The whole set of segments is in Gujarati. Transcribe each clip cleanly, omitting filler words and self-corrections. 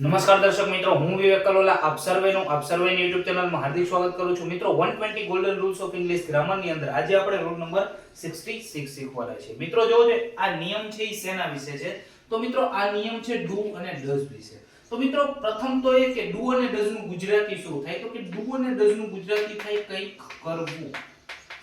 નમસ્કાર દર્શક મિત્રો, હું વિવેક કલોલા આપ સર્વેનું YouTube ચેનલમાં હાર્દિક સ્વાગત કરું છું. મિત્રો 120 ગોલ્ડન રૂલ્સ ઓફ ઇંગ્લિશ ગ્રામરની અંદર આજે આપણે રૂલ નંબર 66 શીખવાના છે. મિત્રો જોવો છે આ નિયમ છે એ શેના વિશે છે? તો મિત્રો આ નિયમ છે ડુ અને ડઝ વિશે. તો મિત્રો પ્રથમ તો એ કે ડુ અને ડઝ નું ગુજરાતી શું થાય? તો કે ડુ અને ડઝ નું ગુજરાતી થાય કંઈક કરવું.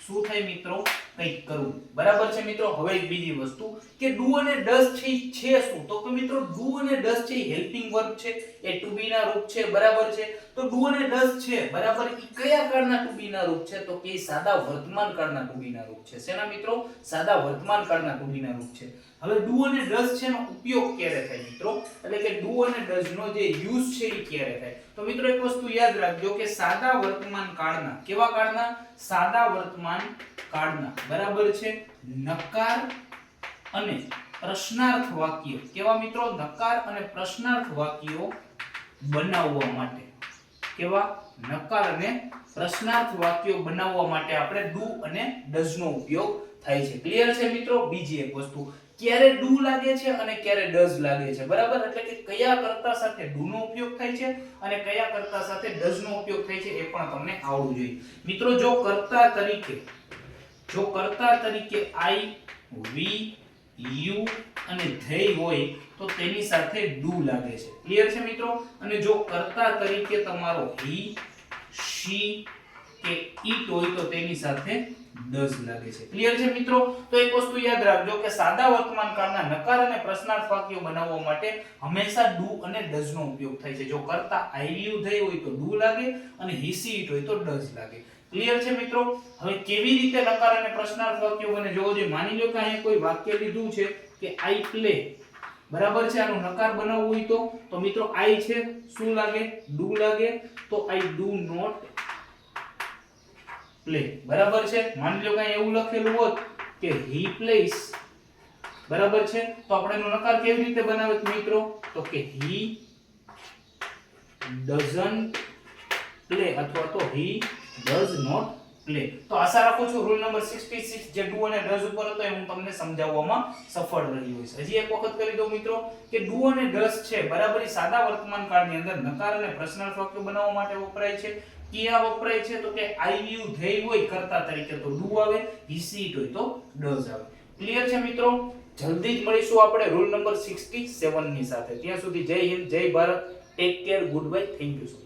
શું થાય મિત્રો? કંઈક કરવું. બરાબર છે મિત્રો. હવે એક બીજી વસ્તુ કે ડુ અને ડઝ છે શું? તો કે મિત્રો ડુ અને ડઝ છે હેલ્પિંગ વર્બ છે, એ ટુ બી ના રૂપ છે. બરાબર છે. તો ડુ અને ડઝ છે બરાબર, ઈ કયા કાળના ટુ બી ના રૂપ છે? તો કે સાદા વર્તમાન કાળના ટુ બી ના રૂપ છે. શેના મિત્રો? સાદા વર્તમાન કાળના ટુ બી ના રૂપ છે. હવે ડુ અને ડઝ છે નો ઉપયોગ ક્યારે થાય મિત્રો? એટલે કે ડુ અને ડઝ નો જે યુઝ છે એ ક્યારે થાય? તો મિત્રો એક વસ્તુ યાદ રાખજો કે સાદા વર્તમાન કાળના, કેવા કાળના? સાદા વર્તમાન કાળના. બરાબર છે. નકાર અને પ્રશ્નાર્થ વાક્ય. કેવા મિત્રો? નકાર અને પ્રશ્નાર્થ વાક્યો બનાવવા માટે. કેવા? નકાર અને પ્રશ્નાર્થ વાક્યો બનાવવા માટે આપણે ડુ અને ડઝ નો ઉપયોગ થાય છે. ક્લિયર છે મિત્રો? બીજી એક વસ્તુ, ક્યારે ડુ લાગે છે અને ક્યારે ડઝ લાગે છે. બરાબર, એટલે કે કયા કર્તા સાથે ડુ નો ઉપયોગ થાય છે અને કયા કર્તા સાથે ડઝ નો ઉપયોગ થાય છે એ પણ તમને આવડવું જોઈએ. મિત્રો જો કર્તા તરીકે I, we, you અને they હોય તો તેની સાથે ડુ લાગે છે. ક્લિયર છે મિત્રો? અને જો કર્તા તરીકે તમારો he, she કે it હોય તો તેની સાથે ડઝ લાગે છે. ક્લિયર છે મિત્રો? તો એક વસ્તુ યાદ રાખજો કે સાદા વર્તમાન કાળના નકાર અને પ્રશ્નાર્થ વાક્યો બનાવવા માટે હંમેશા ડુ અને ડઝ નો ઉપયોગ થાય છે. જો કર્તા I, you, they હોય તો ડુ લાગે અને he, she, it હોય તો ડઝ લાગે. ક્લિયર છે મિત્રો? હવે કેવી રીતે નકાર અને પ્રશ્નાર્થ વાક્યો બને જોવો જોઈએ. માની લો કે અહીંયા કોઈ વાક્ય લીધું છે કે I play. બરાબર છે. આનો નકાર બનાવવું હોય તો મિત્રો I છે શું લાગે? ડુ લાગે. તો I do not play. બરાબર છે. માની લો કે અહીંયા એવું લખેલું હોત કે he plays. બરાબર છે. તો આપણે એનો નકાર કેવી રીતે બનાવે મિત્રો? તો કે he doesn't play અથવા તો he does not play. તો આશા રાખું છું રૂલ નંબર 66 જે ડુ અને ડઝ ઉપર હતો એ હું તમને સમજાવવામાં સફળ રહ્યો હશે. હજી એક વખત કરી દઉં મિત્રો કે ડુ અને ડઝ છે બરાબર એ સાદા વર્તમાન કાળની અંદર નકાર અને પ્રશ્નાર્થ વાક્યો બનાવવા માટે વપરાય છે. ક્યાં વપરાય છે? તો કે I, you, they હોય કર્તા તરીકે તો ડુ આવે, he, she, it હોય તો ડઝ આવે. ક્લિયર છે મિત્રો? જલ્દી જ મળીશું આપણે રૂલ નંબર 67 ની સાથે. ત્યાં સુધી જય હિન્દ, જય Bharat, take care, good bye, thank you.